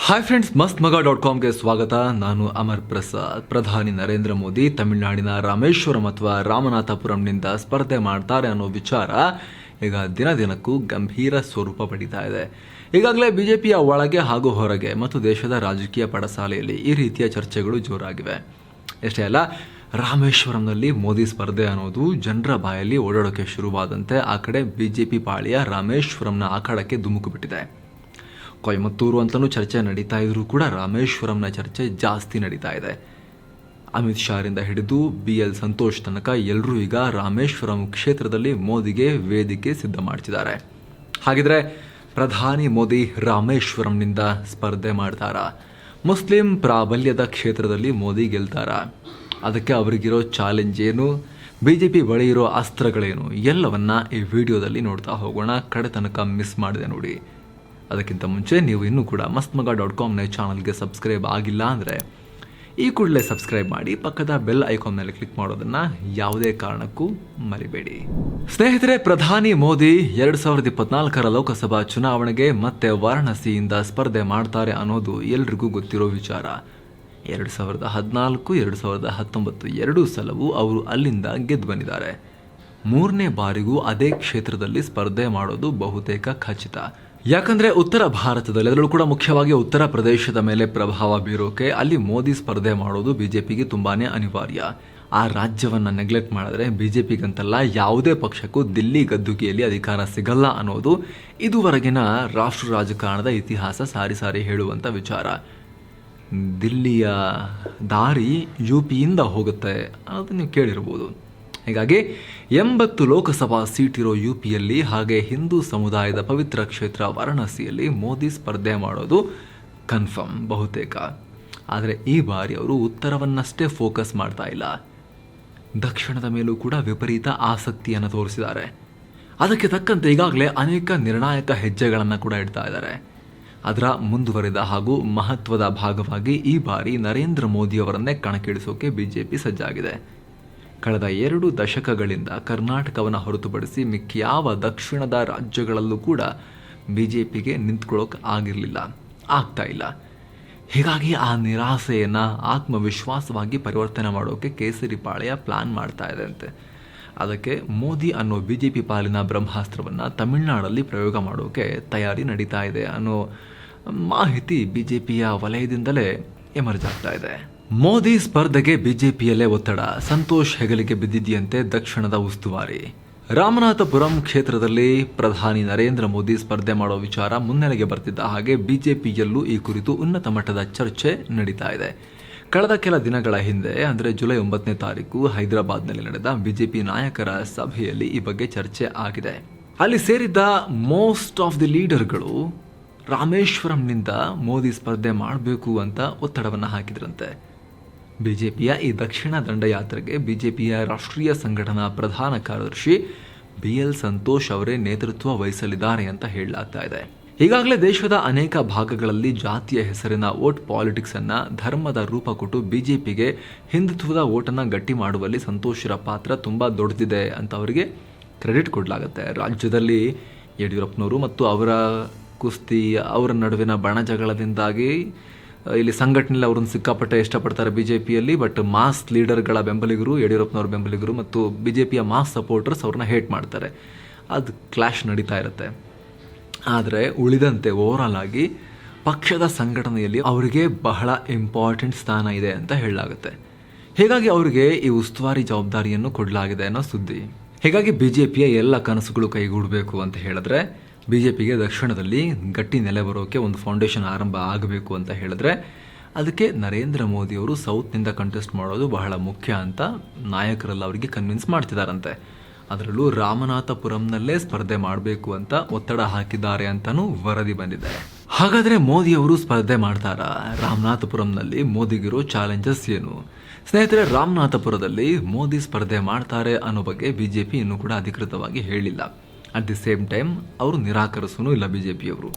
Hi friends, ಮಸ್ತ್ ಮಗ .comಗೆ ಸ್ವಾಗತ. ನಾನು ಅಮರ್ ಪ್ರಸಾದ್. ಪ್ರಧಾನಿ ನರೇಂದ್ರ ಮೋದಿ ತಮಿಳುನಾಡಿನ ರಾಮೇಶ್ವರಂ ಅಥವಾ ರಾಮನಾಥಪುರಂನಿಂದ ಸ್ಪರ್ಧೆ ಮಾಡ್ತಾರೆ ಅನ್ನೋ ವಿಚಾರ ಈಗ ದಿನ ದಿನಕ್ಕೂ ಗಂಭೀರ ಸ್ವರೂಪ ಪಡೀತಾ ಇದೆ. ಈಗಾಗಲೇ ಬಿಜೆಪಿಯ ಒಳಗೆ ಹಾಗೂ ಹೊರಗೆ ಮತ್ತು ದೇಶದ ರಾಜಕೀಯ ಪಡಸಾಲೆಯಲ್ಲಿ ಈ ರೀತಿಯ ಚರ್ಚೆಗಳು ಜೋರಾಗಿವೆ. ಎಷ್ಟೇ ಅಲ್ಲ, ರಾಮೇಶ್ವರಂನಲ್ಲಿ ಮೋದಿ ಸ್ಪರ್ಧೆ ಅನ್ನೋದು ಜನರ ಬಾಯಲ್ಲಿ ಓಡಾಡೋಕೆ ಶುರುವಾದಂತೆ ಆ ಕಡೆ ಬಿಜೆಪಿ ಪಾಳಿಯ ರಾಮೇಶ್ವರಂನ ಆಖಾಡಕ್ಕೆ ಧುಮುಕು ಬಿಟ್ಟಿದೆ. ಕೊಯಮತ್ತೂರು ಅಂತಲೂ ಚರ್ಚೆ ನಡೀತಾ ಇದ್ರೂ ಕೂಡ ರಾಮೇಶ್ವರಂನ ಚರ್ಚೆ ಜಾಸ್ತಿ ನಡೀತಾ ಇದೆ. ಅಮಿತ್ ಶಾರಿಂದ ಹಿಡಿದು BL ಸಂತೋಷ್ ತನಕ ಎಲ್ಲರೂ ಈಗ ರಾಮೇಶ್ವರಂ ಕ್ಷೇತ್ರದಲ್ಲಿ ಮೋದಿಗೆ ವೇದಿಕೆ ಸಿದ್ಧ ಮಾಡ್ತಿದ್ದಾರೆ. ಹಾಗಿದ್ರೆ ಪ್ರಧಾನಿ ಮೋದಿ ರಾಮೇಶ್ವರಂನಿಂದ ಸ್ಪರ್ಧೆ ಮಾಡ್ತಾರಾ? ಮುಸ್ಲಿಂ ಪ್ರಾಬಲ್ಯದ ಕ್ಷೇತ್ರದಲ್ಲಿ ಮೋದಿ ಗೆಲ್ತಾರಾ? ಅದಕ್ಕೆ ಅವರಿಗಿರೋ ಚಾಲೆಂಜ್ ಏನು? ಬಿಜೆಪಿ ಬಳಿ ಇರೋ ಅಸ್ತ್ರಗಳೇನು? ಎಲ್ಲವನ್ನ ಈ ವಿಡಿಯೋದಲ್ಲಿ ನೋಡ್ತಾ ಹೋಗೋಣ. ಕಡೆ ತನಕ ಮಿಸ್ ಮಾಡಿದೆ ನೋಡಿ. ಅದಕ್ಕಿಂತ ಮುಂಚೆ ನೀವು ಇನ್ನೂ ಕೂಡ ಮಸ್ತ್ ಮಗ .comನ ಚಾನಲ್ಗೆ ಸಬ್ಸ್ಕ್ರೈಬ್ ಆಗಿಲ್ಲ ಅಂದರೆ ಈ ಕೂಡಲೇ ಸಬ್ಸ್ಕ್ರೈಬ್ ಮಾಡಿ, ಪಕ್ಕದ ಬೆಲ್ ಐಕಾನ್ ಮೇಲೆ ಕ್ಲಿಕ್ ಮಾಡೋದನ್ನು ಯಾವುದೇ ಕಾರಣಕ್ಕೂ ಮರಿಬೇಡಿ. ಸ್ನೇಹಿತರೆ, ಪ್ರಧಾನಿ ಮೋದಿ 2024ರ ಲೋಕಸಭಾ ಚುನಾವಣೆಗೆ ಮತ್ತೆ ವಾರಣಾಸಿಯಿಂದ ಸ್ಪರ್ಧೆ ಮಾಡ್ತಾರೆ ಅನ್ನೋದು ಎಲ್ರಿಗೂ ಗೊತ್ತಿರೋ ವಿಚಾರ. 2014, 2019 ಎರಡೂ ಸಲವೂ ಅವರು ಅಲ್ಲಿಂದ ಗೆದ್ದು ಬಂದಿದ್ದಾರೆ. ಮೂರನೇ ಬಾರಿಗೂ ಅದೇ ಕ್ಷೇತ್ರದಲ್ಲಿ ಸ್ಪರ್ಧೆ ಮಾಡೋದು ಬಹುತೇಕ ಖಚಿತ. ಯಾಕಂದ್ರೆ ಉತ್ತರ ಭಾರತದಲ್ಲಿ, ಅದರಲ್ಲೂ ಕೂಡ ಮುಖ್ಯವಾಗಿ ಉತ್ತರ ಪ್ರದೇಶದ ಮೇಲೆ ಪ್ರಭಾವ ಬೀರೋಕೆ ಅಲ್ಲಿ ಮೋದಿ ಸ್ಪರ್ಧೆ ಮಾಡೋದು ಬಿಜೆಪಿಗೆ ತುಂಬಾನೇ ಅನಿವಾರ್ಯ. ಆ ರಾಜ್ಯವನ್ನ ನೆಗ್ಲೆಕ್ಟ್ ಮಾಡಿದ್ರೆ ಬಿಜೆಪಿಗಂತಲ್ಲ ಯಾವುದೇ ಪಕ್ಷಕ್ಕೂ ದಿಲ್ಲಿ ಗದ್ದುಗೆಯಲ್ಲಿ ಅಧಿಕಾರ ಸಿಗಲ್ಲ ಅನ್ನೋದು ಇದುವರೆಗಿನ ರಾಷ್ಟ್ರ ರಾಜಕಾರಣದ ಇತಿಹಾಸ ಸಾರಿ ಸಾರಿ ಹೇಳುವಂತ ವಿಚಾರ. ದಿಲ್ಲಿಯ ದಾರಿ UPಯಿಂದ ಹೋಗುತ್ತೆ ಅನ್ನೋದು ನೀವು ಕೇಳಿರ್ಬೋದು. ಹೀಗಾಗಿ 80 ಲೋಕಸಭಾ ಸೀಟ್ ಇರೋ UPಯಲ್ಲಿ, ಹಾಗೆ ಹಿಂದೂ ಸಮುದಾಯದ ಪವಿತ್ರ ಕ್ಷೇತ್ರ ವಾರಣಾಸಿಯಲ್ಲಿ ಮೋದಿ ಸ್ಪರ್ಧೆ ಮಾಡೋದು ಕನ್ಫರ್ಮ್ ಬಹುತೇಕ. ಆದರೆ ಈ ಬಾರಿ ಅವರು ಉತ್ತರವನ್ನಷ್ಟೇ ಫೋಕಸ್ ಮಾಡ್ತಾ ಇಲ್ಲ, ದಕ್ಷಿಣದ ಮೇಲೂ ಕೂಡ ವಿಪರೀತ ಆಸಕ್ತಿಯನ್ನು ತೋರಿಸಿದ್ದಾರೆ. ಅದಕ್ಕೆ ತಕ್ಕಂತೆ ಈಗಾಗಲೇ ಅನೇಕ ನಿರ್ಣಾಯಕ ಹೆಜ್ಜೆಗಳನ್ನು ಕೂಡ ಇಡ್ತಾ ಇದ್ದಾರೆ. ಅದರ ಮುಂದುವರಿದ ಹಾಗೂ ಮಹತ್ವದ ಭಾಗವಾಗಿ ಈ ಬಾರಿ ನರೇಂದ್ರ ಮೋದಿಯವರನ್ನೇ ಕಣಕ್ಕಿಳಿಸೋಕೆ ಬಿಜೆಪಿ ಸಜ್ಜಾಗಿದೆ. ಕಳೆದ 2 ದಶಕಗಳಿಂದ ಕರ್ನಾಟಕವನ್ನು ಹೊರತುಪಡಿಸಿ ಮಿಕ್ಕ್ಯಾವ ದಕ್ಷಿಣದ ರಾಜ್ಯಗಳಲ್ಲೂ ಕೂಡ ಬಿಜೆಪಿಗೆ ನಿಂತ್ಕೊಳ್ಳೋಕೆ ಆಗ್ತಾ ಇಲ್ಲ. ಹೀಗಾಗಿ ಆ ನಿರಾಸೆಯನ್ನು ಆತ್ಮವಿಶ್ವಾಸವಾಗಿ ಪರಿವರ್ತನೆ ಮಾಡೋಕೆ ಕೇಸರಿ ಪಾಳ್ಯ ಪ್ಲಾನ್ ಮಾಡ್ತಾ ಇದೆ ಅಂತೆ. ಅದಕ್ಕೆ ಮೋದಿ ಅನ್ನೋ ಬಿಜೆಪಿ ಪಾಲಿನ ಬ್ರಹ್ಮಾಸ್ತ್ರವನ್ನು ತಮಿಳುನಾಡಲ್ಲಿ ಪ್ರಯೋಗ ಮಾಡೋಕೆ ತಯಾರಿ ನಡೀತಾ ಇದೆ ಅನ್ನೋ ಮಾಹಿತಿ ಬಿಜೆಪಿಯ ವಲಯದಿಂದಲೇ ಎಮರ್ಜ್ ಆಗ್ತಾ ಇದೆ. ಮೋದಿ ಸ್ಪರ್ಧೆಗೆ ಬಿಜೆಪಿಯಲ್ಲೇ ಒತ್ತಡ. ಸಂತೋಷ್ ಹೆಗಲಿಗೆ ಬಿದ್ದಿದೆಯಂತೆ ದಕ್ಷಿಣದ ಉಸ್ತುವಾರಿ. ರಾಮನಾಥಪುರಂ ಕ್ಷೇತ್ರದಲ್ಲಿ ಪ್ರಧಾನಿ ನರೇಂದ್ರ ಮೋದಿ ಸ್ಪರ್ಧೆ ಮಾಡೋ ವಿಚಾರ ಮುನ್ನೆಲೆಗೆ ಬರ್ತಿದ್ದ ಹಾಗೆ ಬಿಜೆಪಿಯಲ್ಲೂ ಈ ಕುರಿತು ಉನ್ನತ ಮಟ್ಟದ ಚರ್ಚೆ ನಡೀತಾ ಇದೆ. ಕಳೆದ ಕೆಲ ದಿನಗಳ ಹಿಂದೆ, ಅಂದರೆ ಜುಲೈ 9ನೇ ತಾರೀಕು ಹೈದರಾಬಾದ್ನಲ್ಲಿ ನಡೆದ ಬಿಜೆಪಿ ನಾಯಕರ ಸಭೆಯಲ್ಲಿ ಈ ಬಗ್ಗೆ ಚರ್ಚೆ ಆಗಿದೆ. ಅಲ್ಲಿ ಸೇರಿದ್ದ ಮೋಸ್ಟ್ ಆಫ್ ದಿ ಲೀಡರ್ಗಳು ರಾಮೇಶ್ವರಂನಿಂದ ಮೋದಿ ಸ್ಪರ್ಧೆ ಮಾಡಬೇಕು ಅಂತ ಒತ್ತಡವನ್ನು ಹಾಕಿದ್ರಂತೆ. ಬಿಜೆಪಿಯ ಈ ದಕ್ಷಿಣ ದಂಡಯಾತ್ರೆಗೆ ಬಿಜೆಪಿಯ ರಾಷ್ಟ್ರೀಯ ಸಂಘಟನಾ ಪ್ರಧಾನ ಕಾರ್ಯದರ್ಶಿ BL ಸಂತೋಷ್ ಅವರೇ ನೇತೃತ್ವ ವಹಿಸಲಿದ್ದಾರೆ ಅಂತ ಹೇಳಲಾಗ್ತಾ ಇದೆ. ಈಗಾಗಲೇ ದೇಶದ ಅನೇಕ ಭಾಗಗಳಲ್ಲಿ ಜಾತಿಯ ಹೆಸರಿನ ವೋಟ್ ಪಾಲಿಟಿಕ್ಸ್ ಅನ್ನ ಧರ್ಮದ ರೂಪ ಕೊಟ್ಟು ಬಿಜೆಪಿಗೆ ಹಿಂದುತ್ವದ ವೋಟನ್ನು ಗಟ್ಟಿ ಮಾಡುವಲ್ಲಿ ಸಂತೋಷರ ಪಾತ್ರ ತುಂಬಾ ದೊಡ್ಡದಿದೆ ಅಂತ ಅವರಿಗೆ ಕ್ರೆಡಿಟ್ ಕೊಡಲಾಗುತ್ತೆ. ರಾಜ್ಯದಲ್ಲಿ ಯಡಿಯೂರಪ್ಪನವರು ಮತ್ತು ಅವರ ಕುಸ್ತಿ, ಅವರ ನಡುವಿನ ಬಣಜಗಳದಿಂದಾಗಿ ಇಲ್ಲಿ ಸಂಘಟನೆಯಲ್ಲಿ ಅವ್ರನ್ನ ಸಿಕ್ಕಾಪಟ್ಟೆ ಇಷ್ಟಪಡ್ತಾರೆ ಬಿಜೆಪಿಯಲ್ಲಿ. ಬಟ್ ಮಾಸ್ ಲೀಡರ್ಗಳ ಬೆಂಬಲಿಗರು, ಯಡಿಯೂರಪ್ಪನವ್ರ ಬೆಂಬಲಿಗರು ಮತ್ತು ಬಿಜೆಪಿಯ ಮಾಸ್ ಸಪೋರ್ಟರ್ಸ್ ಅವ್ರನ್ನ ಹೇಟ್ ಮಾಡ್ತಾರೆ. ಅದು ಕ್ಲಾಶ್ ನಡೀತಾ ಇರುತ್ತೆ. ಆದರೆ ಉಳಿದಂತೆ ಓವರಾಲ್ ಆಗಿ ಪಕ್ಷದ ಸಂಘಟನೆಯಲ್ಲಿ ಅವರಿಗೆ ಬಹಳ ಇಂಪಾರ್ಟೆಂಟ್ ಸ್ಥಾನ ಇದೆ ಅಂತ ಹೇಳಲಾಗುತ್ತೆ. ಹೀಗಾಗಿ ಅವರಿಗೆ ಈ ಉಸ್ತುವಾರಿ ಜವಾಬ್ದಾರಿಯನ್ನು ಕೊಡಲಾಗಿದೆ ಅನ್ನೋ ಸುದ್ದಿ. ಹೀಗಾಗಿ ಬಿಜೆಪಿಯ ಎಲ್ಲ ಕನಸುಗಳು ಕೈಗೂಡಬೇಕು ಅಂತ ಹೇಳಿದ್ರೆ, ಬಿಜೆಪಿಗೆ ದಕ್ಷಿಣದಲ್ಲಿ ಗಟ್ಟಿ ನೆಲೆ ಬರೋಕೆ ಒಂದು ಫೌಂಡೇಶನ್ ಆರಂಭ ಆಗಬೇಕು ಅಂತ ಹೇಳಿದ್ರೆ, ಅದಕ್ಕೆ ನರೇಂದ್ರ ಮೋದಿಯವರು ಸೌತ್ನಿಂದ ಕಂಟೆಸ್ಟ್ ಮಾಡೋದು ಬಹಳ ಮುಖ್ಯ ಅಂತ ನಾಯಕರೆಲ್ಲ ಅವರಿಗೆ ಕನ್ವಿನ್ಸ್ ಮಾಡ್ತಿದ್ದಾರಂತೆ. ಅದರಲ್ಲೂ ರಾಮನಾಥಪುರಂನಲ್ಲೇ ಸ್ಪರ್ಧೆ ಮಾಡಬೇಕು ಅಂತ ಒತ್ತಡ ಹಾಕಿದ್ದಾರೆ ಅಂತಲೂ ವರದಿ ಬಂದಿದೆ. ಹಾಗಾದರೆ ಮೋದಿಯವರು ಸ್ಪರ್ಧೆ ಮಾಡ್ತಾರಾ? ರಾಮನಾಥಪುರಂನಲ್ಲಿ ಮೋದಿಗಿರೋ ಚಾಲೆಂಜಸ್ ಏನು? ಸ್ನೇಹಿತರೆ, ರಾಮನಾಥಪುರದಲ್ಲಿ ಮೋದಿ ಸ್ಪರ್ಧೆ ಮಾಡ್ತಾರೆ ಅನ್ನೋ ಬಗ್ಗೆ ಬಿಜೆಪಿ ಇನ್ನೂ ಕೂಡ ಅಧಿಕೃತವಾಗಿ ಹೇಳಿಲ್ಲ. ಅಟ್ ದಿ ಸೇಮ್ ಟೈಮ್ ಅವರು ನಿರಾಕರಿಸೂ ಇಲ್ಲ ಬಿಜೆಪಿಯವರು.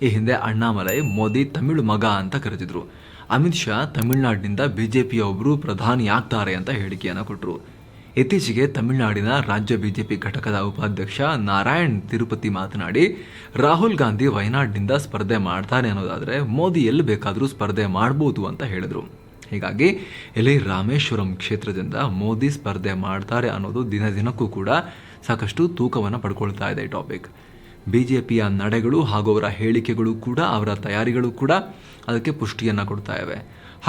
ಈ ಹಿಂದೆ ಅಣ್ಣಾಮಲೈ ಮೋದಿ ತಮಿಳು ಮಗ ಅಂತ ಕರೆದಿದ್ರು. ಅಮಿತ್ ಶಾ ತಮಿಳುನಾಡಿನಿಂದ ಬಿಜೆಪಿಯ ಒಬ್ಬರು ಪ್ರಧಾನಿ ಆಗ್ತಾರೆ ಅಂತ ಹೇಳಿಕೆಯನ್ನು ಕೊಟ್ಟರು. ಇತ್ತೀಚೆಗೆ ತಮಿಳುನಾಡಿನ ರಾಜ್ಯ ಬಿಜೆಪಿ ಘಟಕದ ಉಪಾಧ್ಯಕ್ಷ ನಾರಾಯಣ್ ತಿರುಪತಿ ಮಾತನಾಡಿ, ರಾಹುಲ್ ಗಾಂಧಿ ವಯನಾಡ್ನಿಂದ ಸ್ಪರ್ಧೆ ಮಾಡ್ತಾರೆ ಅನ್ನೋದಾದರೆ ಮೋದಿ ಎಲ್ಲಿ ಬೇಕಾದರೂ ಸ್ಪರ್ಧೆ ಮಾಡ್ಬೋದು ಅಂತ ಹೇಳಿದರು. ಹೀಗಾಗಿ ಇಲ್ಲಿ ರಾಮೇಶ್ವರಂ ಕ್ಷೇತ್ರದಿಂದ ಮೋದಿ ಸ್ಪರ್ಧೆ ಮಾಡ್ತಾರೆ ಅನ್ನೋದು ದಿನ ದಿನಕ್ಕೂ ಕೂಡ ಸಾಕಷ್ಟು ತೂಕವನ್ನು ಪಡ್ಕೊಳ್ತಾ ಇದೆ ಈ ಟಾಪಿಕ್. ಬಿಜೆಪಿಯ ನಡೆಗಳು ಹಾಗೂ ಅವರ ಹೇಳಿಕೆಗಳು ಕೂಡ, ಅವರ ತಯಾರಿಗಳು ಕೂಡ ಅದಕ್ಕೆ ಪುಷ್ಟಿಯನ್ನು ಕೊಡ್ತಾ ಇವೆ.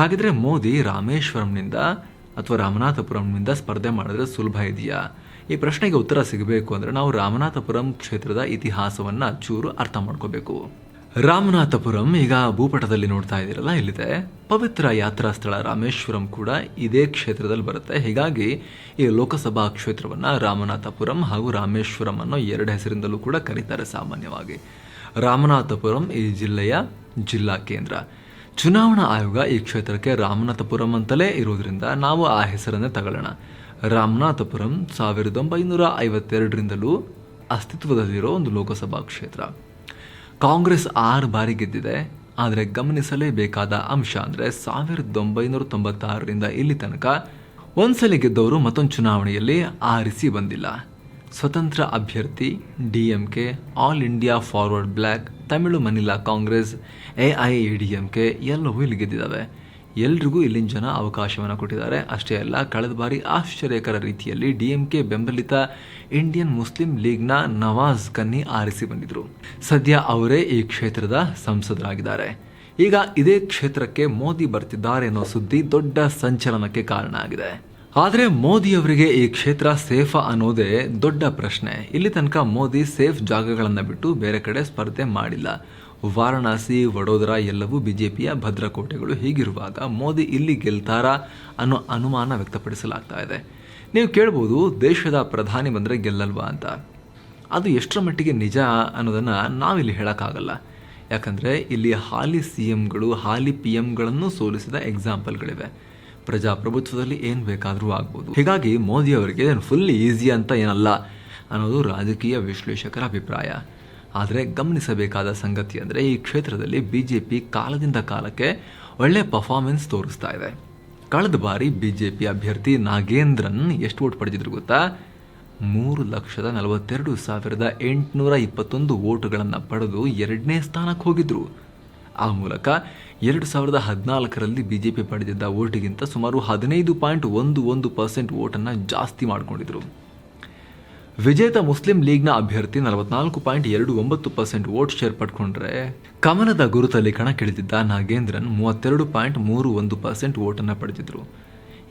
ಹಾಗಿದ್ರೆ ಮೋದಿ ರಾಮೇಶ್ವರಂನಿಂದ ಅಥವಾ ರಾಮನಾಥಪುರಂನಿಂದ ಸ್ಪರ್ಧೆ ಮಾಡಿದ್ರೆ ಸುಲಭ ಇದೆಯಾ? ಈ ಪ್ರಶ್ನೆಗೆ ಉತ್ತರ ಸಿಗಬೇಕು ಅಂದರೆ ನಾವು ರಾಮನಾಥಪುರಂ ಕ್ಷೇತ್ರದ ಇತಿಹಾಸವನ್ನು ಚೂರು ಅರ್ಥ ಮಾಡ್ಕೋಬೇಕು. ರಾಮನಾಥಪುರಂ ಈಗ ಭೂಪಟದಲ್ಲಿ ನೋಡ್ತಾ ಇದ್ದೀರಲ್ಲ, ಇಲ್ಲಿದೆ. ಪವಿತ್ರ ಯಾತ್ರಾ ಸ್ಥಳ ರಾಮೇಶ್ವರಂ ಕೂಡ ಇದೇ ಕ್ಷೇತ್ರದಲ್ಲಿ ಬರುತ್ತೆ. ಹೀಗಾಗಿ ಈ ಲೋಕಸಭಾ ಕ್ಷೇತ್ರವನ್ನು ರಾಮನಾಥಪುರಂ ಹಾಗೂ ರಾಮೇಶ್ವರಂ ಅನ್ನೋ ಎರಡು ಹೆಸರಿಂದಲೂ ಕೂಡ ಕರೀತಾರೆ ಸಾಮಾನ್ಯವಾಗಿ. ರಾಮನಾಥಪುರಂ ಈ ಜಿಲ್ಲೆಯ ಜಿಲ್ಲಾ ಕೇಂದ್ರ. ಚುನಾವಣಾ ಆಯೋಗ ಈ ಕ್ಷೇತ್ರಕ್ಕೆ ರಾಮನಾಥಪುರಂ ಅಂತಲೇ ಇರೋದ್ರಿಂದ ನಾವು ಆ ಹೆಸರನ್ನೇ ತಗೊಳ್ಳೋಣ. ರಾಮನಾಥಪುರಂ 1952ರಿಂದಲೂ ಅಸ್ತಿತ್ವದಲ್ಲಿರೋ ಒಂದು ಲೋಕಸಭಾ ಕ್ಷೇತ್ರ. ಕಾಂಗ್ರೆಸ್ 6 ಬಾರಿ ಗೆದ್ದಿದೆ. ಆದರೆ ಗಮನಿಸಲೇಬೇಕಾದ ಅಂಶ ಅಂದರೆ 1996ರಿಂದ ಇಲ್ಲಿ ತನಕ ಒಂದ್ಸಲಿ ಗೆದ್ದವರು ಮತ್ತೊಂದು ಚುನಾವಣೆಯಲ್ಲಿ ಆರಿಸಿ ಬಂದಿಲ್ಲ. ಸ್ವತಂತ್ರ ಅಭ್ಯರ್ಥಿ DMK, all India forward black, Tamil Manila Congress, AIADMK ಎಲ್ಲವೂ ಇಲ್ಲಿ ಗೆದ್ದಿದ್ದಾವೆ. ಎಲ್ರಿಗೂ ಇಲ್ಲಿನ ಜನ ಅವಕಾಶವನ್ನು ಕೊಟ್ಟಿದ್ದಾರೆ. ಅಷ್ಟೇ ಅಲ್ಲ, ಕಳೆದ ಬಾರಿ ಆಶ್ಚರ್ಯಕರ ರೀತಿಯಲ್ಲಿ DMK ಬೆಂಬಲಿತ ಇಂಡಿಯನ್ ಮುಸ್ಲಿಂ ಲೀಗ್ನ ನವಾಜ್ ಕನ್ನಿ ಆರಿಸಿ ಬಂದಿದ್ರು. ಸದ್ಯ ಅವರೇ ಈ ಕ್ಷೇತ್ರದ ಸಂಸದರಾಗಿದ್ದಾರೆ. ಈಗ ಇದೇ ಕ್ಷೇತ್ರಕ್ಕೆ ಮೋದಿ ಬರ್ತಿದ್ದಾರೆ ಅನ್ನೋ ಸುದ್ದಿ ದೊಡ್ಡ ಸಂಚಲನಕ್ಕೆ ಕಾರಣ ಆಗಿದೆ. ಆದರೆ ಮೋದಿ ಅವರಿಗೆ ಈ ಕ್ಷೇತ್ರ ಸೇಫಾ ಅನ್ನೋದೇ ದೊಡ್ಡ ಪ್ರಶ್ನೆ. ಇಲ್ಲಿ ತನಕ ಮೋದಿ ಸೇಫ್ ಜಾಗಗಳನ್ನು ಬಿಟ್ಟು ಬೇರೆ ಕಡೆ ಸ್ಪರ್ಧೆ ಮಾಡಿಲ್ಲ. ವಾರಣಾಸಿ, ವಡೋದರಾ ಎಲ್ಲವೂ ಬಿಜೆಪಿಯ ಭದ್ರಕೋಟೆಗಳು. ಹೀಗಿರುವಾಗ ಮೋದಿ ಇಲ್ಲಿ ಗೆಲ್ತಾರಾ ಅನ್ನೋ ಅನುಮಾನ ವ್ಯಕ್ತಪಡಿಸಲಾಗ್ತಾ ಇದೆ. ನೀವು ಕೇಳ್ಬೋದು, ದೇಶದ ಪ್ರಧಾನಿ ಬಂದರೆ ಗೆಲ್ಲಲ್ವಾ ಅಂತ. ಅದು ಎಷ್ಟರ ಮಟ್ಟಿಗೆ ನಿಜ ಅನ್ನೋದನ್ನು ನಾವಿಲ್ಲಿ ಹೇಳೋಕ್ಕಾಗಲ್ಲ. ಯಾಕಂದರೆ ಇಲ್ಲಿ ಹಾಲಿ CMಗಳು, ಹಾಲಿ PMಗಳನ್ನು ಸೋಲಿಸಿದ ಎಕ್ಸಾಂಪಲ್ಗಳಿವೆ. ಪ್ರಜಾಪ್ರಭುತ್ವದಲ್ಲಿ ಏನು ಬೇಕಾದರೂ ಆಗ್ಬೋದು. ಹೀಗಾಗಿ ಮೋದಿ ಅವರಿಗೆ ಫುಲ್ ಈಸಿ ಅಂತ ಏನಲ್ಲ ಅನ್ನೋದು ರಾಜಕೀಯ ವಿಶ್ಲೇಷಕರ ಅಭಿಪ್ರಾಯ. ಆದರೆ ಗಮನಿಸಬೇಕಾದ ಸಂಗತಿ ಅಂದರೆ ಈ ಕ್ಷೇತ್ರದಲ್ಲಿ BJP ಕಾಲದಿಂದ ಕಾಲಕ್ಕೆ ಒಳ್ಳೆ ಪರ್ಫಾರ್ಮೆನ್ಸ್ ತೋರಿಸ್ತಾ ಇದೆ. ಕಳೆದ ಬಾರಿ BJP ಅಭ್ಯರ್ಥಿ ನಾಗೇಂದ್ರನ್ ಎಷ್ಟು ವೋಟ್ ಪಡೆದಿದ್ರು ಗೊತ್ತಾ? 3,42,821 ವೋಟುಗಳನ್ನು ಪಡೆದು 2ನೇ ಸ್ಥಾನಕ್ಕೆ ಹೋಗಿದ್ರು. ಆ ಮೂಲಕ 2014ರಲ್ಲಿ BJP ಪಡೆದಿದ್ದ ವೋಟಿಗಿಂತ ಸುಮಾರು 15.11% ವೋಟನ್ನು ಜಾಸ್ತಿ ಮಾಡಿಕೊಂಡಿದ್ರು. ವಿಜೇತ ಮುಸ್ಲಿಂ ಲೀಗ್ನ ಅಭ್ಯರ್ಥಿ 44.29% ವೋಟ್ ಶೇರ್ ಪಡ್ಕೊಂಡ್ರೆ, ಕಮಲದ ಗುರುತಲ್ಲಿ ಕಣಕ್ಕಿಳಿದಿದ್ದ ನಾಗೇಂದ್ರನ್ 32.31% ವೋಟನ್ನು ಪಡೆದಿದ್ರು.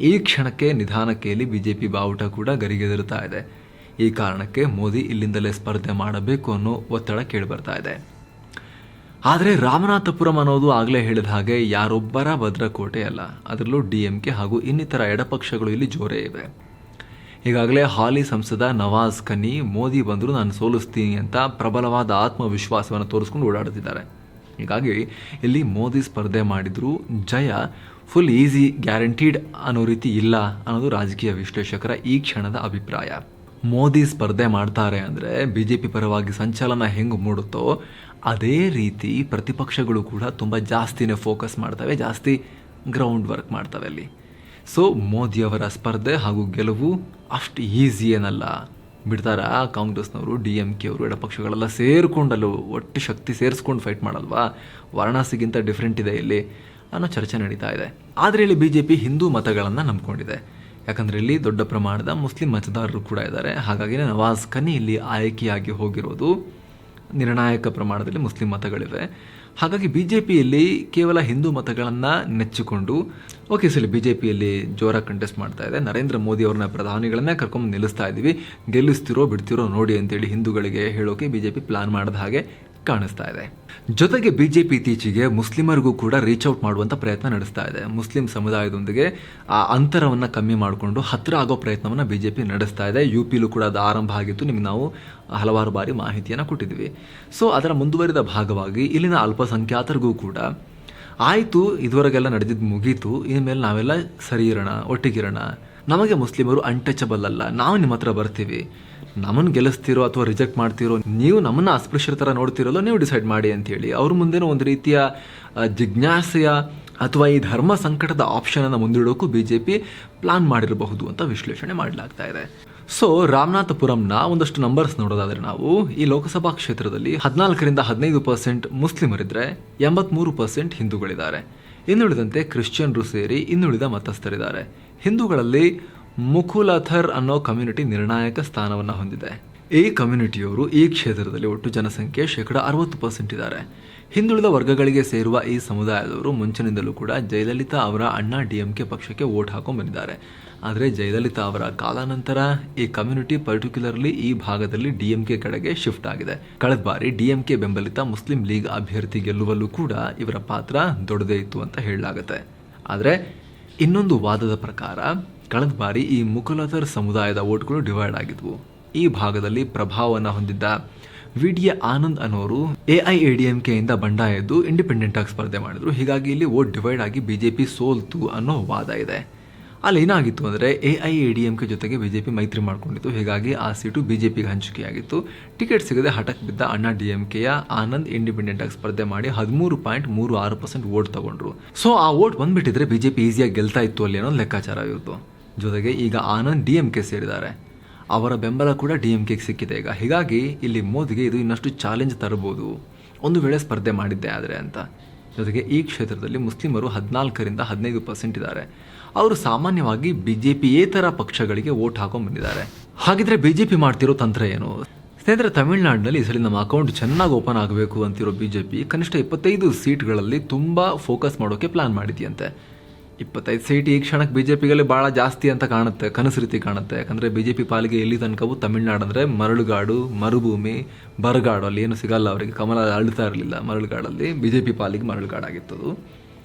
ಈ ಕ್ಷಣಕ್ಕೆ ನಿಧಾನಕ್ಕೆಯಲ್ಲಿ BJP ಬಾವುಟ ಕೂಡ ಗರಿಗೆದರುತ್ತಾ ಇದೆ. ಈ ಕಾರಣಕ್ಕೆ ಮೋದಿ ಇಲ್ಲಿಂದಲೇ ಸ್ಪರ್ಧೆ ಮಾಡಬೇಕು ಅನ್ನೋ ಒತ್ತಡ ಕೇಳಿಬರ್ತಾ ಇದೆ. ಆದರೆ ರಾಮನಾಥಪುರಂ ಅನ್ನೋದು ಆಗಲೇ ಹೇಳಿದ ಹಾಗೆ ಯಾರೊಬ್ಬರ ಭದ್ರಕೋಟೆ ಅಲ್ಲ. ಅದರಲ್ಲೂ DMK ಹಾಗೂ ಇನ್ನಿತರ ಎಡಪಕ್ಷಗಳು ಇಲ್ಲಿ ಜೋರೇ ಇವೆ. ಈಗಾಗಲೇ ಹಾಲಿ ಸಂಸದ ನವಾಜ್ ಕನ್ನಿ ಮೋದಿ ಬಂದರೂ ನಾನು ಸೋಲಿಸ್ತೀನಿ ಅಂತ ಪ್ರಬಲವಾದ ಆತ್ಮವಿಶ್ವಾಸವನ್ನು ತೋರಿಸ್ಕೊಂಡು ಓಡಾಡುತ್ತಿದ್ದಾರೆ. ಹೀಗಾಗಿ ಇಲ್ಲಿ ಮೋದಿ ಸ್ಪರ್ಧೆ ಮಾಡಿದರೂ ಜಯ ಫುಲ್ ಈಸಿ ಗ್ಯಾರಂಟೀಡ್ ಅನ್ನೋ ರೀತಿ ಇಲ್ಲ ಅನ್ನೋದು ರಾಜಕೀಯ ವಿಶ್ಲೇಷಕರ ಈ ಕ್ಷಣದ ಅಭಿಪ್ರಾಯ. ಮೋದಿ ಸ್ಪರ್ಧೆ ಮಾಡ್ತಾರೆ ಅಂದರೆ BJP ಪರವಾಗಿ ಸಂಚಲನ ಹೆಂಗೆ ಮೂಡುತ್ತೋ ಅದೇ ರೀತಿ ಪ್ರತಿಪಕ್ಷಗಳು ಕೂಡ ತುಂಬ ಜಾಸ್ತಿನೇ ಫೋಕಸ್ ಮಾಡ್ತವೆ, ಜಾಸ್ತಿ ಗ್ರೌಂಡ್ ವರ್ಕ್ ಮಾಡ್ತವೆ ಅಲ್ಲಿ. ಸೊ ಮೋದಿಯವರ ಸ್ಪರ್ಧೆ ಹಾಗೂ ಗೆಲುವು ಅಷ್ಟು ಈಸಿ ಏನಲ್ಲ. ಬಿಡ್ತಾರಾ ಕಾಂಗ್ರೆಸ್ನವರು, DMK ಅವರು, ಎಡಪಕ್ಷಗಳೆಲ್ಲ ಸೇರಿಕೊಂಡಲ್ಲೂ ಒಟ್ಟು ಶಕ್ತಿ ಸೇರಿಸ್ಕೊಂಡು ಫೈಟ್ ಮಾಡಲ್ವಾ? ವಾರಣಾಸಿಗಿಂತ ಡಿಫ್ರೆಂಟ್ ಇದೆ ಇಲ್ಲಿ ಅನ್ನೋ ಚರ್ಚೆ ನಡೀತಾ ಇದೆ. ಆದರೆ ಇಲ್ಲಿ BJP ಹಿಂದೂ ಮತಗಳನ್ನು ನಂಬ್ಕೊಂಡಿದೆ. ಯಾಕಂದರೆ ಇಲ್ಲಿ ದೊಡ್ಡ ಪ್ರಮಾಣದ ಮುಸ್ಲಿಂ ಮತದಾರರು ಕೂಡ ಇದ್ದಾರೆ. ಹಾಗಾಗಿನೇ ನವಾಜ್ ಕನ್ನಿ ಇಲ್ಲಿ ಆಯ್ಕೆಯಾಗಿ ಹೋಗಿರೋದು. ನಿರ್ಣಾಯಕ ಪ್ರಮಾಣದಲ್ಲಿ ಮುಸ್ಲಿಂ ಮತಗಳಿವೆ. ಹಾಗಾಗಿ BJPಯಲ್ಲಿ ಕೇವಲ ಹಿಂದೂ ಮತಗಳನ್ನು ನೆಚ್ಚಿಕೊಂಡು ಓಕೆ ಸರಿ BJPಯಲ್ಲಿ ಜೋರಾಗಿ ಕಂಟೆಸ್ಟ್ ಮಾಡ್ತಾ ಇದೆ. ನರೇಂದ್ರ ಮೋದಿ ಅವ್ರನ್ನ ಪ್ರಧಾನಿಗಳನ್ನೇ ಕರ್ಕೊಂಡು ನಿಲ್ಲಿಸ್ತಾ ಇದ್ದೀವಿ, ಗೆಲ್ಲಿಸ್ತಿರೋ ಬಿಡ್ತಿರೋ ನೋಡಿ ಅಂತೇಳಿ ಹಿಂದೂಗಳಿಗೆ ಹೇಳೋಕೆ BJP ಪ್ಲಾನ್ ಮಾಡಿದ ಹಾಗೆ ಕಾಣಿಸ್ತಾ ಇದೆ. ಜೊತೆಗೆ BJP ಇತ್ತೀಚೆಗೆ ಮುಸ್ಲಿಮರಿಗೂ ಕೂಡ ರೀಚ್ ಔಟ್ ಮಾಡುವಂಥ ಪ್ರಯತ್ನ ನಡೆಸ್ತಾ ಇದೆ. ಮುಸ್ಲಿಂ ಸಮುದಾಯದೊಂದಿಗೆ ಆ ಅಂತರವನ್ನು ಕಮ್ಮಿ ಮಾಡಿಕೊಂಡು ಹತ್ತಿರ ಆಗೋ ಪ್ರಯತ್ನವನ್ನು BJP ನಡೆಸ್ತಾ ಇದೆ. UPಲೂ ಕೂಡ ಅದು ಆರಂಭ ಆಗಿತ್ತು. ನಿಮಗೆ ನಾವು ಹಲವಾರು ಬಾರಿ ಮಾಹಿತಿಯನ್ನು ಕೊಟ್ಟಿದ್ದೀವಿ. ಸೊ ಅದರ ಮುಂದುವರಿದ ಭಾಗವಾಗಿ ಇಲ್ಲಿನ ಅಲ್ಪಸಂಖ್ಯಾತರಿಗೂ ಕೂಡ ಆಯಿತು, ಇದುವರೆಗೆಲ್ಲ ನಡೆದಿದ್ದು ಮುಗೀತು, ಇನ್ಮೇಲೆ ನಾವೆಲ್ಲ ಸರಿ ಇರೋಣ, ಒಟ್ಟಿಗಿರೋಣ, ನಮಗೆ ಮುಸ್ಲಿಮರು ಅನ್ಟಚಬಲ್ ಅಲ್ಲ, ನಾವು ನಿಮ್ಮ ಹತ್ರ ಬರ್ತೀವಿ, ನಮ್ಮನ್ನು ಗೆಲ್ಲಿಸ್ತಿರೋ ಅಥವಾ ರಿಜೆಕ್ಟ್ ಮಾಡ್ತಿರೋ, ನೀವು ನಮ್ಮನ್ನು ಅಸ್ಪೃಶ್ಯರ ಥರ ನೋಡ್ತಿರೋಲ್ಲ, ನೀವು ಡಿಸೈಡ್ ಮಾಡಿ ಅಂತೇಳಿ ಅವ್ರ ಮುಂದೆನೂ ಒಂದು ರೀತಿಯ ಜಿಜ್ಞಾಸೆಯ ಅಥವಾ ಈ ಧರ್ಮ ಸಂಕಟದ ಆಪ್ಷನ್ ಅನ್ನು ಮುಂದಿಡೋಕ್ಕೂ ಬಿಜೆಪಿ ಪ್ಲಾನ್ ಮಾಡಿರಬಹುದು ಅಂತ ವಿಶ್ಲೇಷಣೆ ಮಾಡಲಾಗ್ತಾ ಇದೆ. ಸೊ ರಾಮನಾಥಪುರಂನ ಒಂದಷ್ಟು ನಂಬರ್ಸ್ ನೋಡೋದಾದ್ರೆ ನಾವು ಈ ಲೋಕಸಭಾ ಕ್ಷೇತ್ರದಲ್ಲಿ 14-15% ಮುಸ್ಲಿಮರಿದ್ರೆ 83% ಹಿಂದೂಗಳಿದ್ದಾರೆ. ಇನ್ನುಳಿದಂತೆ ಕ್ರಿಶ್ಚಿಯನ್ರು ಸೇರಿ ಇನ್ನುಳಿದ ಮತಸ್ಥರಿದ್ದಾರೆ. ಹಿಂದೂಗಳಲ್ಲಿ ಮುಕುಲಥರ್ ಅನ್ನೋ ಕಮ್ಯುನಿಟಿ ನಿರ್ಣಾಯಕ ಸ್ಥಾನವನ್ನು ಹೊಂದಿದೆ. ಈ ಕಮ್ಯುನಿಟಿಯವರು ಈ ಕ್ಷೇತ್ರದಲ್ಲಿ ಒಟ್ಟು ಜನಸಂಖ್ಯೆ 60% ಇದ್ದಾರೆ. ಹಿಂದುಳಿದ ವರ್ಗಗಳಿಗೆ ಸೇರುವ ಈ ಸಮುದಾಯದವರು ಮುಂಚಿನಿಂದಲೂ ಕೂಡ ಜಯಲಲಿತಾ ಅವರ ಅಣ್ಣಾ ಡಿಎಂಕೆ ಪಕ್ಷಕ್ಕೆ ವೋಟ್ ಹಾಕೊಂಡು ಬಂದಿದ್ದಾರೆ. ಆದರೆ ಜಯಲಲಿತಾ ಅವರ ಕಾಲಾನಂತರ ಈ ಕಮ್ಯುನಿಟಿ ಪರ್ಟಿಕ್ಯುಲರ್ಲಿ ಈ ಭಾಗದಲ್ಲಿ ಡಿಎಂಕೆ ಕಡೆಗೆ ಶಿಫ್ಟ್ ಆಗಿದೆ. ಕಳೆದ ಬಾರಿ ಡಿಎಂಕೆ ಬೆಂಬಲಿತ ಮುಸ್ಲಿಂ ಲೀಗ್ ಅಭ್ಯರ್ಥಿ ಗೆಲ್ಲುವಲ್ಲೂ ಕೂಡ ಇವರ ಪಾತ್ರ ದೊಡ್ಡದೇ ಇತ್ತು ಅಂತ ಹೇಳಲಾಗುತ್ತೆ. ಆದರೆ ಇನ್ನೊಂದು ವಾದದ ಪ್ರಕಾರ ಕಳೆದ ಬಾರಿ ಈ ಮುಕುಲಥರ್ ಸಮುದಾಯದ ವೋಟ್ಗಳು ಡಿವೈಡ್ ಆಗಿದ್ವು. ಈ ಭಾಗದಲ್ಲಿ ಪ್ರಭಾವವನ್ನು ಹೊಂದಿದ್ದ ವಿಡಿಯ ಆನಂದ್ ಅನ್ನೋರು ಎಐಎಡಿಎಂಕೆಯಿಂದ ಬಂಡಾಯ ಎದ್ದು ಇಂಡಿಪೆಂಡೆಂಟ್ ಆಗಿ ಸ್ಪರ್ಧೆ ಮಾಡಿದ್ರು. ಹೀಗಾಗಿ ಇಲ್ಲಿ ವೋಟ್ ಡಿವೈಡ್ ಆಗಿ ಬಿಜೆಪಿ ಸೋಲ್ತು ಅನ್ನೋ ವಾದ ಇದೆ. ಅಲ್ಲಿ ಏನಾಗಿತ್ತು ಅಂದರೆ ಎಐಎಡಿಎಂಕೆ ಜೊತೆಗೆ ಬಿಜೆಪಿ ಮೈತ್ರಿ ಮಾಡ್ಕೊಂಡಿತ್ತು. ಹೀಗಾಗಿ ಆ ಸೀಟು ಬಿಜೆಪಿಗೆ ಹಂಚಿಕೆಯಾಗಿತ್ತು. ಟಿಕೆಟ್ ಸಿಗದೆ ಹಠಕ್ಕೆ ಬಿದ್ದ ಅಣ್ಣಾ ಡಿಎಂಕೆಯ ಆನಂದ್ ಇಂಡಿಪೆಂಡೆಂಟ್ ಆಗಿ ಸ್ಪರ್ಧೆ ಮಾಡಿ 13.36% ವೋಟ್ ತಗೊಂಡ್ರು. ಸೊ ಆ ವೋಟ್ ಬಂದ್ಬಿಟ್ಟಿದ್ರೆ ಬಿಜೆಪಿ ಈಸಿಯಾಗಿ ಗೆಲ್ತಾ ಇತ್ತು ಅಲ್ಲಿ ಅನ್ನೋ ಲೆಕ್ಕಾಚಾರ ಇತ್ತು. ಜೊತೆಗೆ ಈಗ ಆನಂದ್ ಡಿಎಂಕೆ ಸೇರಿದ್ದಾರೆ. ಅವರ ಬೆಂಬಲ ಕೂಡ ಡಿಎಂಕೆಗೆ ಸಿಕ್ಕಿದೆ ಈಗ. ಹೀಗಾಗಿ ಇಲ್ಲಿ ಮೋದಿಗೆ ಇದು ಇನ್ನಷ್ಟು ಚಾಲೆಂಜ್ ತರಬಹುದು ಒಂದು ವೇಳೆ ಸ್ಪರ್ಧೆ ಮಾಡಿದ್ದೆ ಆದರೆ ಅಂತ. ಜೊತೆಗೆ ಈ ಕ್ಷೇತ್ರದಲ್ಲಿ ಮುಸ್ಲಿಮರು 14-15% ಇದ್ದಾರೆ. ಅವರು ಸಾಮಾನ್ಯವಾಗಿ ಬಿಜೆಪಿಯೇತರ ಪಕ್ಷಗಳಿಗೆ ವೋಟ್ ಹಾಕೊಂಡು ಬಂದಿದ್ದಾರೆ. ಹಾಗಿದ್ರೆ ಬಿಜೆಪಿ ಮಾಡ್ತಿರೋ ತಂತ್ರ ಏನು? ಸ್ನೇಹಿತರೆ, ತಮಿಳುನಾಡಿನಲ್ಲಿ ಈ ಸಲ ನಮ್ಮ ಅಕೌಂಟ್ ಚೆನ್ನಾಗಿ ಓಪನ್ ಆಗಬೇಕು ಅಂತಿರೋ ಬಿಜೆಪಿ ಕನಿಷ್ಠ 25 ಸೀಟ್ಗಳಲ್ಲಿ ತುಂಬ ಫೋಕಸ್ ಮಾಡೋಕೆ ಪ್ಲಾನ್ ಮಾಡಿದೆಯಂತೆ. 25 ಸೀಟ್ ಈ ಕ್ಷಣಕ್ಕೆ ಬಿಜೆಪಿಗಲ್ಲಿ ಭಾಳ ಜಾಸ್ತಿ ಅಂತ ಕಾಣುತ್ತೆ, ಕನಸು ರೀತಿ ಕಾಣುತ್ತೆ. ಯಾಕಂದರೆ ಬಿಜೆಪಿ ಪಾಲಿಗೆ ಇಲ್ಲಿ ತನಕವು ತಮಿಳುನಾಡು ಅಂದರೆ ಮರಳುಗಾಡು, ಮರುಭೂಮಿ, ಬರಗಾಡು, ಅಲ್ಲಿ ಏನು ಸಿಗಲ್ಲ ಅವರಿಗೆ. ಕಮಲ ಅಳ್ತಾ ಇರಲಿಲ್ಲ ಮರಳುಗಾಡಲ್ಲಿ, ಬಿಜೆಪಿ ಪಾಲಿಗೆ ಮರಳುಗಾಡಾಗಿತ್ತದು.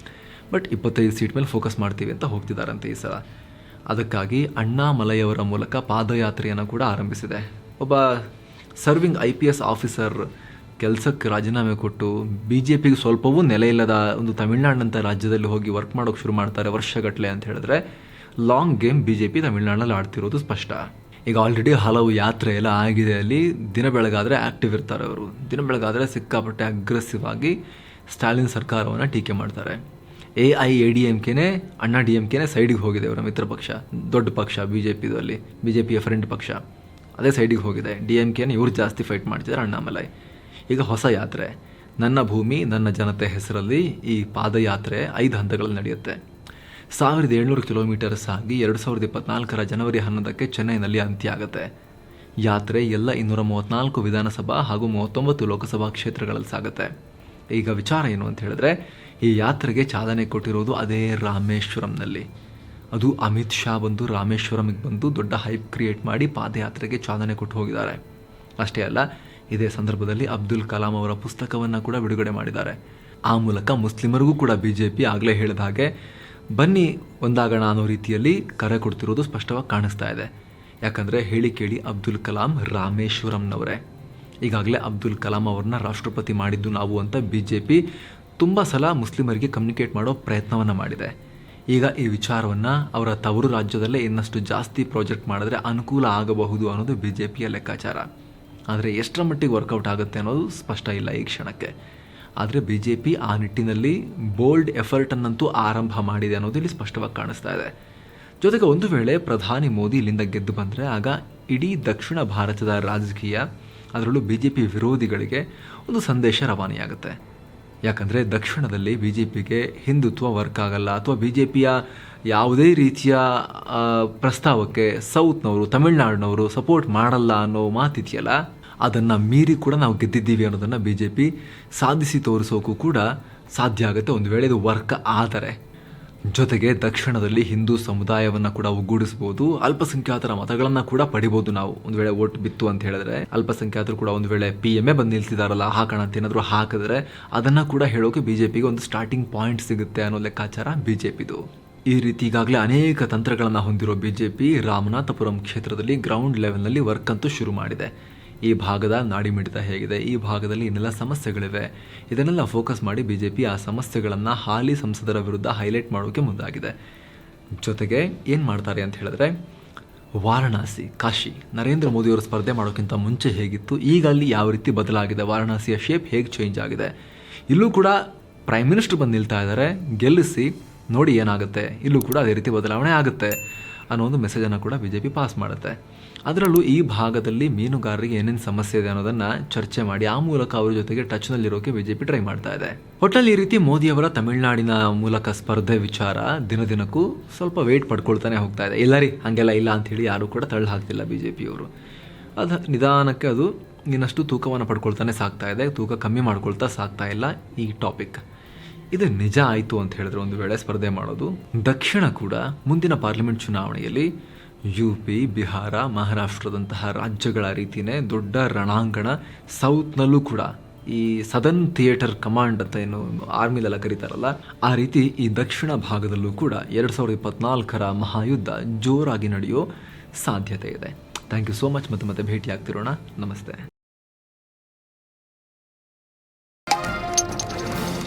ಬಟ್ 25 ಸೀಟ್ ಮೇಲೆ ಫೋಕಸ್ ಮಾಡ್ತೀವಿ ಅಂತ ಹೋಗ್ತಿದ್ದಾರಂತೆ ಈ ಸಲ. ಅದಕ್ಕಾಗಿ ಅಣ್ಣಾಮಲೈಯವರ ಮೂಲಕ ಪಾದಯಾತ್ರೆಯನ್ನು ಕೂಡ ಆರಂಭಿಸಿದೆ. ಒಬ್ಬ ಸರ್ವಿಂಗ್ IPS ಆಫೀಸರ್ ಕೆಲಸಕ್ಕೆ ರಾಜೀನಾಮೆ ಕೊಟ್ಟು ಬಿಜೆಪಿಗೆ ಸ್ವಲ್ಪವೂ ನೆಲೆ ಇಲ್ಲದ ಒಂದು ತಮಿಳ್ನಾಡಿನಂಥ ರಾಜ್ಯದಲ್ಲಿ ಹೋಗಿ ವರ್ಕ್ ಮಾಡೋಕ್ಕೆ ಶುರು ಮಾಡ್ತಾರೆ ವರ್ಷಗಟ್ಟಲೆ ಅಂತ ಹೇಳಿದ್ರೆ ಲಾಂಗ್ ಗೇಮ್ ಬಿಜೆಪಿ ತಮಿಳ್ನಾಡಲ್ಲಿ ಆಡ್ತಿರೋದು ಸ್ಪಷ್ಟ. ಈಗ ಆಲ್ರೆಡಿ ಹಲವು ಯಾತ್ರೆ ಎಲ್ಲ ಆಗಿದೆ. ಅಲ್ಲಿ ದಿನ ಬೆಳಗಾದರೆ ಆ್ಯಕ್ಟಿವ್ ಇರ್ತಾರೆ ಅವರು. ದಿನ ಬೆಳಗಾದರೆ ಸಿಕ್ಕಾಪಟ್ಟೆ ಅಗ್ರೆಸಿವ್ ಆಗಿ ಸ್ಟಾಲಿನ್ ಸರ್ಕಾರವನ್ನು ಟೀಕೆ ಮಾಡ್ತಾರೆ. ಎಐಎಡಿಎಂಕೆನೇ ಅಣ್ಣಾ ಡಿಎಂಕೆನೇ ಸೈಡಿಗೆ ಹೋಗಿದೆ. ಅವರ ಮಿತ್ರ ಪಕ್ಷ, ದೊಡ್ಡ ಪಕ್ಷ ಬಿಜೆಪಿದು, ಅಲ್ಲಿ ಬಿಜೆಪಿಯ ಫ್ರೆಂಡ್ ಪಕ್ಷ ಅದೇ ಸೈಡಿಗೆ ಹೋಗಿದೆ. DMKನ ಇವರು ಜಾಸ್ತಿ ಫೈಟ್ ಮಾಡ್ತಿದ್ದಾರೆ ಅಣ್ಣಾಮಲೈ. ಈಗ ಹೊಸ ಯಾತ್ರೆ ನನ್ನ ಭೂಮಿ ನನ್ನ ಜನತೆ ಹೆಸರಲ್ಲಿ ಈ ಪಾದಯಾತ್ರೆ 5 ಹಂತಗಳಲ್ಲಿ ನಡೆಯುತ್ತೆ. 1700 ಕಿಲೋಮೀಟರ್ ಸಾಗಿ 2024 ಜನವರಿ 11ಕ್ಕೆ ಚೆನ್ನೈನಲ್ಲಿ ಅಂತ್ಯ ಆಗುತ್ತೆ. ಯಾತ್ರೆ ಎಲ್ಲ 234 ವಿಧಾನಸಭಾ ಹಾಗೂ 39 ಲೋಕಸಭಾ ಕ್ಷೇತ್ರಗಳಲ್ಲಿ ಸಾಗುತ್ತೆ. ಈಗ ವಿಚಾರ ಏನು ಅಂತ ಹೇಳಿದ್ರೆ, ಈ ಯಾತ್ರೆಗೆ ಚಾಲನೆ ಕೊಟ್ಟಿರೋದು ಅದೇ ರಾಮೇಶ್ವರಂನಲ್ಲಿ. ಅದು ಅಮಿತ್ ಶಾ ಬಂದು ರಾಮೇಶ್ವರಂಗೆ ಬಂದು ದೊಡ್ಡ ಹೈಪ್ ಕ್ರಿಯೇಟ್ ಮಾಡಿ ಪಾದಯಾತ್ರೆಗೆ ಚಾಲನೆ ಕೊಟ್ಟು ಹೋಗಿದ್ದಾರೆ. ಅಷ್ಟೇ ಅಲ್ಲ, ಇದೇ ಸಂದರ್ಭದಲ್ಲಿ ಅಬ್ದುಲ್ ಕಲಾಂ ಅವರ ಪುಸ್ತಕವನ್ನು ಕೂಡ ಬಿಡುಗಡೆ ಮಾಡಿದ್ದಾರೆ. ಆ ಮೂಲಕ ಮುಸ್ಲಿಮರಿಗೂ ಕೂಡ ಬಿಜೆಪಿ ಆಗಲೇ ಹೇಳಿದ ಹಾಗೆ ಬನ್ನಿ ಒಂದಾಗೋಣ ಅನ್ನೋ ರೀತಿಯಲ್ಲಿ ಕರೆ ಕೊಡ್ತಿರೋದು ಸ್ಪಷ್ಟವಾಗಿ ಕಾಣಿಸ್ತಾ ಇದೆ. ಯಾಕಂದರೆ ಹೇಳಿ ಕೇಳಿ ಅಬ್ದುಲ್ ಕಲಾಂ ರಾಮೇಶ್ವರಂನವರೇ. ಈಗಾಗಲೇ ಅಬ್ದುಲ್ ಕಲಾಂ ಅವ್ರನ್ನ ರಾಷ್ಟ್ರಪತಿ ಮಾಡಿದ್ದು ನಾವು ಅಂತ ಬಿಜೆಪಿ ತುಂಬ ಸಲ ಮುಸ್ಲಿಮರಿಗೆ ಕಮ್ಯುನಿಕೇಟ್ ಮಾಡೋ ಪ್ರಯತ್ನವನ್ನು ಮಾಡಿದೆ. ಈಗ ಈ ವಿಚಾರವನ್ನು ಅವರ ತವರು ರಾಜ್ಯದಲ್ಲೇ ಇನ್ನಷ್ಟು ಜಾಸ್ತಿ ಪ್ರಾಜೆಕ್ಟ್ ಮಾಡಿದ್ರೆ ಅನುಕೂಲ ಆಗಬಹುದು ಅನ್ನೋದು ಬಿಜೆಪಿಯ ಲೆಕ್ಕಾಚಾರ. ಆದರೆ ಎಷ್ಟರ ಮಟ್ಟಿಗೆ ವರ್ಕೌಟ್ ಆಗುತ್ತೆ ಅನ್ನೋದು ಸ್ಪಷ್ಟ ಇಲ್ಲ ಈ ಕ್ಷಣಕ್ಕೆ. ಆದರೆ ಬಿಜೆಪಿ ಆ ನಿಟ್ಟಿನಲ್ಲಿ ಬೋಲ್ಡ್ ಎಫರ್ಟನ್ನಂತೂ ಆರಂಭ ಮಾಡಿದೆ ಅನ್ನೋದು ಇಲ್ಲಿ ಸ್ಪಷ್ಟವಾಗಿ ಕಾಣಿಸ್ತಾ ಇದೆ. ಜೊತೆಗೆ ಒಂದು ವೇಳೆ ಪ್ರಧಾನಿ ಮೋದಿ ಇಲ್ಲಿಂದ ಗೆದ್ದು ಬಂದರೆ ಆಗ ಇಡೀ ದಕ್ಷಿಣ ಭಾರತದ ರಾಜಕೀಯ, ಅದರಲ್ಲೂ ಬಿಜೆಪಿ ವಿರೋಧಿಗಳಿಗೆ ಒಂದು ಸಂದೇಶ ರವಾನೆಯಾಗುತ್ತೆ. ಯಾಕಂದರೆ ದಕ್ಷಿಣದಲ್ಲಿ ಬಿಜೆಪಿಗೆ ಹಿಂದುತ್ವ ವರ್ಕ್ ಆಗಲ್ಲ, ಅಥವಾ ಬಿಜೆಪಿಯ ಯಾವುದೇ ರೀತಿಯ ಪ್ರಸ್ತಾವಕ್ಕೆ ಸೌತ್ನವರು, ತಮಿಳ್ನಾಡಿನವರು ಸಪೋರ್ಟ್ ಮಾಡಲ್ಲ ಅನ್ನೋ ಮಾತಿದೆಯಲ್ಲ, ಅದನ್ನು ಮೀರಿ ಕೂಡ ನಾವು ಗೆದ್ದಿದ್ದೀವಿ ಅನ್ನೋದನ್ನು ಬಿಜೆಪಿ ಸಾಧಿಸಿ ತೋರಿಸೋಕ್ಕೂ ಕೂಡ ಸಾಧ್ಯ ಆಗುತ್ತೆ ಒಂದು ವೇಳೆ ಇದು ವರ್ಕ್ ಆದರೆ. ಜೊತೆಗೆ ದಕ್ಷಿಣದಲ್ಲಿ ಹಿಂದೂ ಸಮುದಾಯವನ್ನು ಕೂಡ ಒಗ್ಗೂಡಿಸ್ಬೋದು, ಅಲ್ಪಸಂಖ್ಯಾತರ ಮತಗಳನ್ನು ಕೂಡ ಪಡಿಬೋದು. ನಾವು ಒಂದು ವೇಳೆ ವೋಟ್ ಬಿತ್ತು ಅಂತ ಹೇಳಿದ್ರೆ ಅಲ್ಪಸಂಖ್ಯಾತರು ಕೂಡ ಒಂದು ವೇಳೆ PMA ಬಂದು ನಿಲ್ತಿದಾರಲ್ಲ ಹಾಕೋಣ ಅಂತ ಏನಾದರೂ ಹಾಕಿದ್ರೆ ಅದನ್ನು ಕೂಡ ಹೇಳೋಕೆ ಬಿಜೆಪಿಗೆ ಒಂದು ಸ್ಟಾರ್ಟಿಂಗ್ ಪಾಯಿಂಟ್ ಸಿಗುತ್ತೆ ಅನ್ನೋ ಲೆಕ್ಕಾಚಾರ ಬಿಜೆಪಿದು. ಈ ರೀತಿ ಈಗಾಗಲೇ ಅನೇಕ ತಂತ್ರಗಳನ್ನು ಹೊಂದಿರೋ ಬಿಜೆಪಿ ರಾಮನಾಥಪುರಂ ಕ್ಷೇತ್ರದಲ್ಲಿ ಗ್ರೌಂಡ್ ಲೆವೆಲ್ನಲ್ಲಿ ವರ್ಕ್ ಅಂತೂ ಶುರು ಮಾಡಿದೆ. ಈ ಭಾಗದ ನಾಡಿಮಿಡಿತ ಹೇಗಿದೆ, ಈ ಭಾಗದಲ್ಲಿ ಇನ್ನೆಲ್ಲ ಸಮಸ್ಯೆಗಳಿವೆ, ಇದನ್ನೆಲ್ಲ ಫೋಕಸ್ ಮಾಡಿ ಬಿಜೆಪಿ ಆ ಸಮಸ್ಯೆಗಳನ್ನು ಹಾಲಿ ಸಂಸದರ ವಿರುದ್ಧ ಹೈಲೈಟ್ ಮಾಡೋಕ್ಕೆ ಮುಂದಾಗಿದೆ. ಜೊತೆಗೆ ಏನು ಮಾಡ್ತಾರೆ ಅಂತ ಹೇಳಿದ್ರೆ, ವಾರಣಾಸಿ, ಕಾಶಿ, ನರೇಂದ್ರ ಮೋದಿಯವರು ಸ್ಪರ್ಧೆ ಮಾಡೋಕ್ಕಿಂತ ಮುಂಚೆ ಹೇಗಿತ್ತು, ಈಗ ಅಲ್ಲಿ ಯಾವ ರೀತಿ ಬದಲಾಗಿದೆ, ವಾರಣಾಸಿಯ ಶೇಪ್ ಹೇಗೆ ಚೇಂಜ್ ಆಗಿದೆ, ಇಲ್ಲೂ ಕೂಡ ಪ್ರೈಮ್ ಮಿನಿಸ್ಟರ್ ಬಂದು ನಿಲ್ತಾ ಇದ್ದಾರೆ, ಗೆಲ್ಲಿಸಿ ನೋಡಿ ಏನಾಗುತ್ತೆ, ಇಲ್ಲೂ ಕೂಡ ಅದೇ ರೀತಿ ಬದಲಾವಣೆ ಆಗುತ್ತೆ ಅನ್ನೋ ಒಂದು ಮೆಸೇಜನ್ನು ಕೂಡ BJP ಪಾಸ್ ಮಾಡುತ್ತೆ. ಅದರಲ್ಲೂ ಈ ಭಾಗದಲ್ಲಿ ಮೀನುಗಾರರಿಗೆ ಏನೇನು ಸಮಸ್ಯೆ ಇದೆ ಅನ್ನೋದನ್ನು ಚರ್ಚೆ ಮಾಡಿ ಆ ಮೂಲಕ ಅವ್ರ ಜೊತೆಗೆ ಟಚ್ನಲ್ಲಿರೋಕೆ BJP ಟ್ರೈ ಮಾಡ್ತಾ ಇದೆ. ಒಟ್ಟಲ್ಲಿ ಈ ರೀತಿ ಮೋದಿಯವರ ತಮಿಳುನಾಡಿನ ಮೂಲಕ ಸ್ಪರ್ಧೆ ವಿಚಾರ ದಿನದಿನಕ್ಕೂ ಸ್ವಲ್ಪ ವೇಟ್ ಪಡ್ಕೊಳ್ತಾನೆ ಹೋಗ್ತಾ ಇದೆ. ಇಲ್ಲ ರೀ ಹಾಗೆಲ್ಲ ಇಲ್ಲ ಅಂಥೇಳಿ ಯಾರೂ ಕೂಡ ತಳ್ಳಿ ಹಾಕ್ತಿಲ್ಲ BJPಯವರು. ಅದು ನಿಧಾನಕ್ಕೆ ಅದು ಇನ್ನಷ್ಟು ತೂಕವನ್ನು ಪಡ್ಕೊಳ್ತಾನೆ ಸಾಕ್ತಾ ಇದೆ, ತೂಕ ಕಮ್ಮಿ ಮಾಡ್ಕೊಳ್ತಾ ಸಾಕ್ತಾ ಇಲ್ಲ ಈ ಟಾಪಿಕ್. ಇದು ನಿಜ ಆಯಿತು ಅಂತ ಹೇಳಿದ್ರೆ ಒಂದು ವೇಳೆ ಸ್ಪರ್ಧೆ ಮಾಡೋದು, ದಕ್ಷಿಣ ಕೂಡ ಮುಂದಿನ ಪಾರ್ಲಿಮೆಂಟ್ ಚುನಾವಣೆಯಲ್ಲಿ UP, ಬಿಹಾರ, ಮಹಾರಾಷ್ಟ್ರದಂತಹ ರಾಜ್ಯಗಳ ರೀತಿಯೇ ದೊಡ್ಡ ರಣಾಂಗಣ, ಸೌತ್ನಲ್ಲೂ ಕೂಡ ಈ ಸದರ್ನ್ ಥಿಯೇಟರ್ ಕಮಾಂಡ್ ಅಂತ ಏನು ಆರ್ಮಿಲೆಲ್ಲ ಕರೀತಾರಲ್ಲ, ಆ ರೀತಿ ಈ ದಕ್ಷಿಣ ಭಾಗದಲ್ಲೂ ಕೂಡ 2024 ಮಹಾಯುದ್ಧ ಜೋರಾಗಿ ನಡೆಯೋ ಸಾಧ್ಯತೆ ಇದೆ. Thank you so much. ಮತ್ತೆ ಭೇಟಿ ಆಗ್ತಿರೋಣ. ನಮಸ್ತೆ.